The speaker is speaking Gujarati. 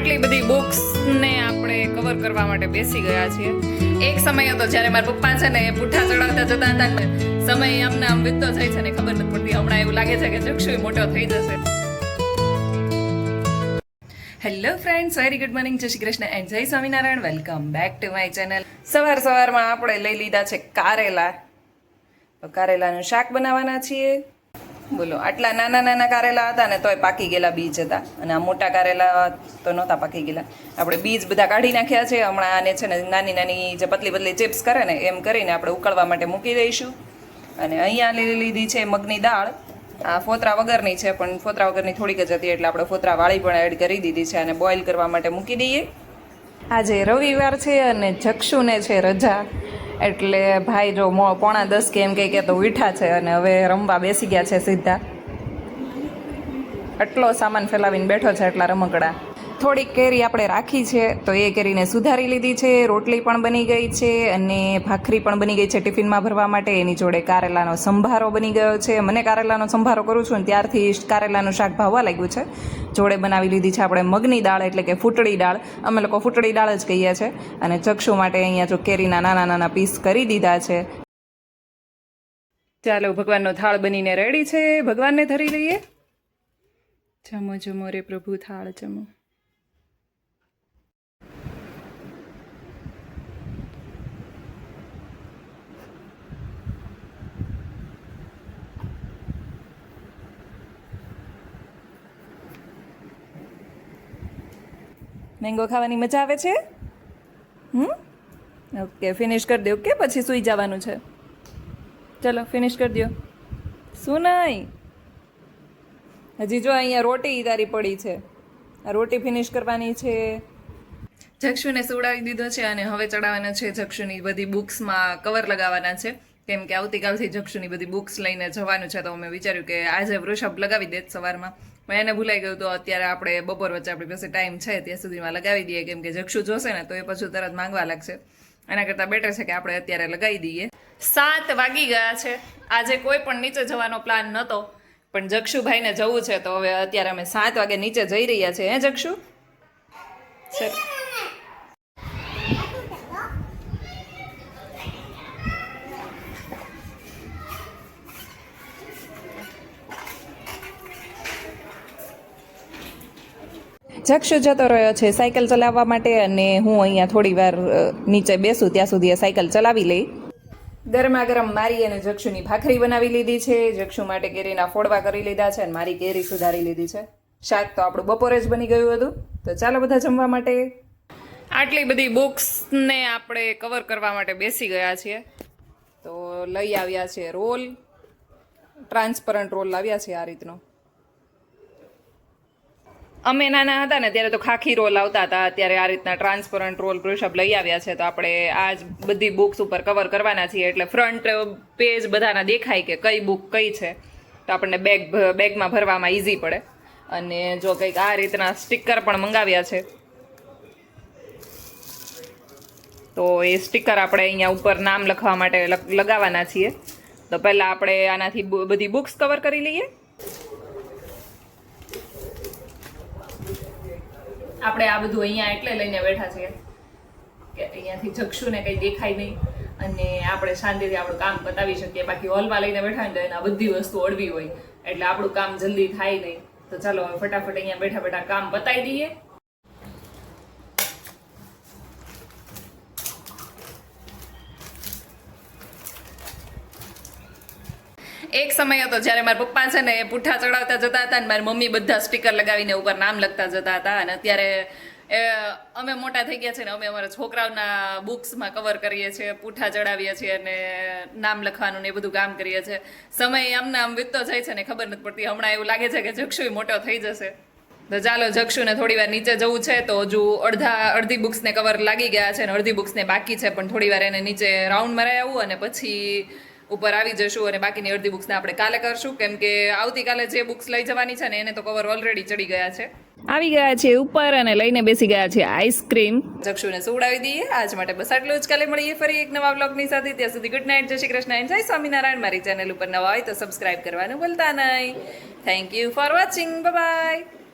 આટલી બધી બુક્સ ને આપણે કવર કરવા માટે બેસી ગયા છીએ. એક સમય હતો જ્યારે મારા પપ્પા છે ને એ પુઠ્ઠા ચડાવતા જતા હતા ને સમય આમને આમ વીતતો જાય છે ને ખબર નથી પડતી. હમણાં એવું લાગે છે કે ચક્ષુ મોટો થઈ જશે. Hello friends, very good morning, જય શ્રી કૃષ્ણ એન્ડ જય Swaminarayan. Welcome back to my channel. સવારમાં આપણે લઈ લીધા છે કારેલા. તો કારેલાનું શાક બનાવવાના છીએ. બોલો, આટલા નાના નાના કારેલા હતા ને તોય પાકી ગયેલા બીજ હતા, અને આ મોટા કારેલા તો નહોતા પાકી ગયેલા. આપણે બીજ બધા કાઢી નાખ્યા છે. હમણાં આને છે ને નાની નાની જે પતલી પતલી ચિપ્સ કરે ને એમ કરીને આપણે ઉકળવા માટે મૂકી દઈશું. અને અહીંયા લઈ લીધી છે મગની દાળ. આ ફોતરા વગરની છે, પણ ફોતરા વગરની થોડીક જ હતી એટલે આપણે ફોતરા વાળી પણ એડ કરી દીધી છે અને બોઇલ કરવા માટે મૂકી દઈએ. આજે રવિવાર છે અને જક્ષુને છે રજા, એટલે ભાઈ જો 9:45 કે એમ કંઈ તો ઉઠ્યા છે અને હવે રમવા બેસી ગયા છે સીધા. આટલો સામાન ફેલાવીને બેઠો છે, એટલા રમકડા. થોડીક કેરી આપણે રાખી છે તો એ કેરીને સુધારી લીધી છે. રોટલી પણ બની ગઈ છે અને ભાખરી પણ બની ગઈ છે ટિફિનમાં ભરવા માટે. એની જોડે કારેલાનો સંભારો બની ગયો છે. મને કારેલાનો સંભારો કરું છું ને ત્યારથી કારેલાનું શાક ભાવવા લાગ્યું છે. જોડે બનાવી લીધી છે આપણે મગની દાળ, એટલે કે ફૂટડી દાળ. અમે લોકો ફૂટડી દાળ જ કહીએ છીએ. અને ચક્ષુ માટે અહીંયા જો કેરીના નાના નાના પીસ કરી દીધા છે. ચાલો, ભગવાનનો થાળ બનીને રેડી છે. ભગવાનને ધરી લઈએ. જમો જમો રે પ્રભુ, થાળ જમો. મેંગો ખાવાની મજા આવે છે? ઓકે, ફિનિશ કરી દો. ઓકે, પછી સૂઈ જવાનું છે. ચલો ફિનિશ કરી દો. શું નહીં, હજી જો અહીંયા રોટી તારી પડી છે, આ રોટી ફિનિશ કરવાની છે. જક્ષુને સુવડાવી દીધો છે અને હવે ચડાવવાના છે જક્ષુની બધી બુક્સમાં કવર લગાવવાના છે, કેમ કે આવતીકાલથી જક્ષુની બધી બુક્સ લઈને જવાનું છે. તો અમે વિચાર્યું કે આજે વૃષભ લગાવી દે સવારમાં, પણ એને ભૂલાઈ ગયું. તો અત્યારે આપણે બપોર વચ્ચે આપણી પાસે ટાઈમ છે ત્યાં સુધીમાં લગાવી દઈએ, કેમ કે જક્ષુ જોશે ને તો એ પછી તરત માંગવા લાગશે. એના કરતાં બેટર છે કે આપણે અત્યારે લગાવી દઈએ. 7 વાગી ગયા છે. આજે કોઈ પણ નીચે જવાનો પ્લાન નહોતો, પણ જક્ષુભાઈને જવું છે તો હવે અત્યારે અમે 7 વાગે નીચે જઈ રહ્યા છીએ. હે જક્ષુ? સર, જક્ષુ જતો રહ્યો છે સાયકલ ચલાવવા માટે, અને હું અહીંયા થોડી વાર નીચે બેસું ત્યાં સુધી એ સાયકલ ચલાવી લઈ. ગરમા ગરમ મારી અને જક્ષુની ભાખરી બનાવી લીધી છે. જક્ષુ માટે કેરીના ફોડવા કરી લીધા છે અને મારી કેરી સુધારી લીધી છે. શાક તો આપણું બપોરે જ બની ગયું હતું. તો ચાલો બધા જમવા માટે. આટલી બધી બુક્સને આપણે કવર કરવા માટે બેસી ગયા છીએ. તો લઈ આવ્યા છે રોલ, ટ્રાન્સપરન્ટ રોલ લાવ્યા છે આ રીતનો. અમે નાના હતા ને ત્યારે તો ખાખી રોલ આવતા હતા, અત્યારે આ રીતના ટ્રાન્સપરન્ટ રોલ વૃષભ લઈ આવ્યા છે. તો આપણે આ જ બધી બુક્સ ઉપર કવર કરવાના છીએ, એટલે ફ્રન્ટ પેજ બધાના દેખાય કે કઈ બુક કઈ છે, તો આપણને બેગમાં ભરવામાં ઇઝી પડે. અને જો કંઈક આ રીતના સ્ટીકર પણ મંગાવ્યા છે, તો એ સ્ટીકર આપણે અહીંયા ઉપર નામ લખવા માટે લગાવવાના છીએ. તો પહેલાં આપણે આનાથી બધી બુક્સ કવર કરી લઈએ. આપણે આ બધું અહીંયા એટલે લઈને બેઠા છીએ કે અહીંયાથી જક્ષુને કંઈ દેખાય નહીં અને આપણે શાંતિથી આપણું કામ પતાવી શકીએ. બાકી હોલમાં લઈને બેઠા ને તો એના બધી વસ્તુ અડવી હોય એટલે આપણું કામ જલ્દી થાય નહીં. તો ચાલો હવે ફટાફટ અહીંયા બેઠા બેઠા કામ પતાવી દઈએ. એક સમય હતો જ્યારે મારા પપ્પા છે ને એ પુઠ્ઠા ચડાવતા જતા હતા અને મારી મમ્મી બધા સ્ટીકર લગાવીને ઉપર નામ લખતા જતા હતા. અને અત્યારે અમે મોટા થઈ ગયા છે ને અમે અમારા છોકરાઓના બુક્સમાં કવર કરીએ છીએ, પુઠ્ઠા ચડાવીએ છીએ અને નામ લખવાનું ને એ બધું કામ કરીએ છીએ. સમય આમને આમ વીતતો જાય છે ને ખબર નથી પડતી. હમણાં એવું લાગે છે કે જક્ષુ મોટો થઈ જશે. તો ચાલો, જક્ષુને થોડી વાર નીચે જવું છે. તો હજુ અડધી બુક્સને કવર લાગી ગયા છે અને અડધી બુક્સને બાકી છે, પણ થોડી વાર એને નીચે રાઉન્ડ મરાઈ આવું અને પછી ઉપર આવી જશું. અને બાકીની અડધી બુક્સને આપણે કાલે કરશું, કેમ કે આવતીકાલે જે બુક્સ લઈ જવાની છે ને એને તો કવર ઓલરેડી ચડી ગયા છે. આવી ગયા છે ઉપર અને લઈને બેસી ગયા છે આઈસ્ક્રીમ. જક્ષુને સુવડાવી દઈએ. આજ માટે બસ આટલું જ. કાલે મળીએ ફરી એક નવા વ્લોગની સાથે. ત્યાં સુધી ગુડ નાઇટ, જય શ્રી કૃષ્ણ એન્ડ જય સ્વામિનારાયણ. મારી ચેનલ ઉપર નવા હોય તો સબસ્ક્રાઇબ કરવાનું ભૂલતા નહીં. Thank you for watching. Bye bye.